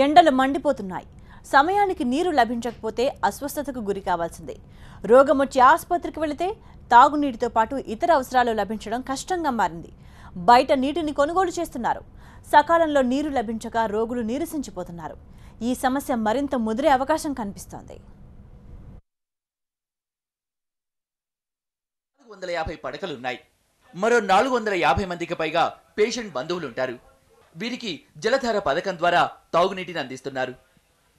ఎండలు మండిపోతున్నాయి. సమయానికి నీరు లభించకపోతే అస్వస్థతకు గురి కావాల్సిందే. రోగం వచ్చి ఆసుపత్రికి వెళితే తాగునీటితో పాటు ఇతర అవసరాలు లభించడం కష్టంగా మారింది. బయట నీటిని కొనుగోలు చేస్తున్నారు. సకాలంలో నీరు లభించక రోగులు నీరసించిపోతున్నారు. ఈ సమస్య మరింత ముదిరే అవకాశం కనిపిస్తోంది. 450 పడకలున్నాయి. మరో 450 మందికి పైగా పేషెంట్ బంధువులుంటారు. వీరికి జలధార పథకం ద్వారా తాగునీటిని అందిస్తున్నారు.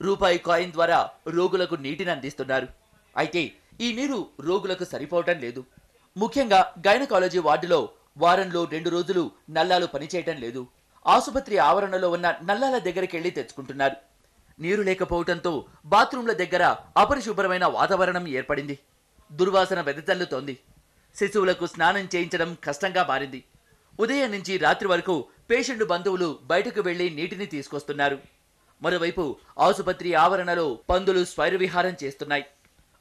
రూపాయి కాయిన్ ద్వారా రోగులకు నీటిని అందిస్తున్నారు. అయితే ఈ నీరు రోగులకు సరిపోవటం లేదు. ముఖ్యంగా గైనకాలజీ వార్డులో వారంలో 2 రోజులు నల్లాలు పనిచేయటం లేదు. ఆసుపత్రి ఆవరణలో ఉన్న నల్లాల దగ్గరికి వెళ్లి తెచ్చుకుంటున్నారు. నీరు లేకపోవడంతో బాత్రూంల దగ్గర అపరిశుభ్రమైన వాతావరణం ఏర్పడింది. దుర్వాసన వెదజల్లుతోంది. శిశువులకు స్నానం చేయించడం కష్టంగా మారింది. ఉదయం నుంచి రాత్రి వరకు పేషెంట్ బంధువులు బయటకు వెళ్లి నీటిని తీసుకొస్తున్నారు. మరోవైపు ఆసుపత్రి ఆవరణలో పందులు స్వైరవిహారం చేస్తున్నాయి.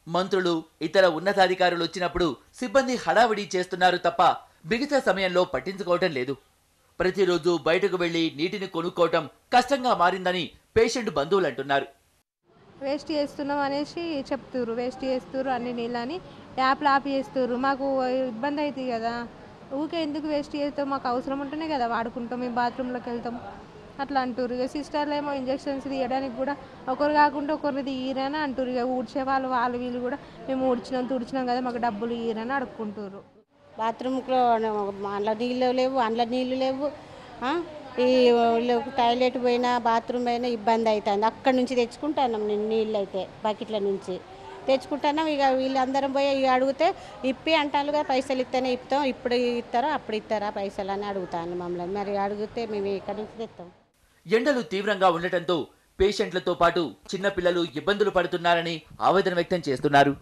మంత్రులు, ఇతర ఉన్నతాధికారులు వచ్చినప్పుడు సిబ్బంది హడావిడి చేస్తున్నారు తప్ప మిగతా సమయంలో పట్టించుకోవటం లేదు. ప్రతిరోజు బయటకు వెళ్లి నీటిని కొనుక్కోవటం కష్టంగా మారిందని పేషెంట్ బంధువులు అంటున్నారు. వేస్ట్ చేస్తున్నాం అనేసి చెప్తుర్రు, వేస్ట్ చేస్తుర్రు అన్ని నీళ్ళని ట్యాప్లు ఆపి చేస్తుర్రు. మాకు ఇబ్బంది అవుతుంది కదా, ఊకే ఎందుకు వేస్ట్ చేస్తాం, మాకు అవసరం ఉంటేనే కదా వాడుకుంటాం, మేము బాత్రూంలోకి వెళ్తాం అట్లా అంటుర్రు. ఇక సిస్టర్లు ఏమో ఇంజక్షన్స్ తీయడానికి కూడా ఒకరు కాకుండా ఒకరిని తీయరని అంటుర్రు. ఇక ఊడ్చే వాళ్ళు వీళ్ళు కూడా మేము తుడిచినాం కదా మాకు డబ్బులు ఇయ్యరని అడుక్కుంటుర్రు. బాత్రూమ్లో అందులో నీళ్ళు లేవు, అందులో నీళ్ళు లేవు. ఈ టాయిలెట్ పోయినా బాత్రూమ్ అయినా ఇబ్బంది అవుతుంది. అక్కడి నుంచి తెచ్చుకుంటున్నాం నీళ్ళు అయితే బకెట్ల నుంచి తెచ్చుకుంటున్నాం. ఇక వీళ్ళందరం పోయి ఇక అడిగితే ఇప్పి అంటారు కదా, పైసలు ఇస్తేనే ఇస్తాం, ఇప్పుడు ఇస్తారా అప్పుడు ఇస్తారా పైసలు అని అడుగుతాను మమ్మల్ని. మరి అడిగితే మేము ఎక్కడి నుంచి తెస్తాం. ఎండలు తీవ్రంగా ఉండటంతో పేషెంట్లతో పాటు చిన్నపిల్లలు ఇబ్బందులు పడుతున్నారని ఆవేదన వ్యక్తం చేస్తున్నారు.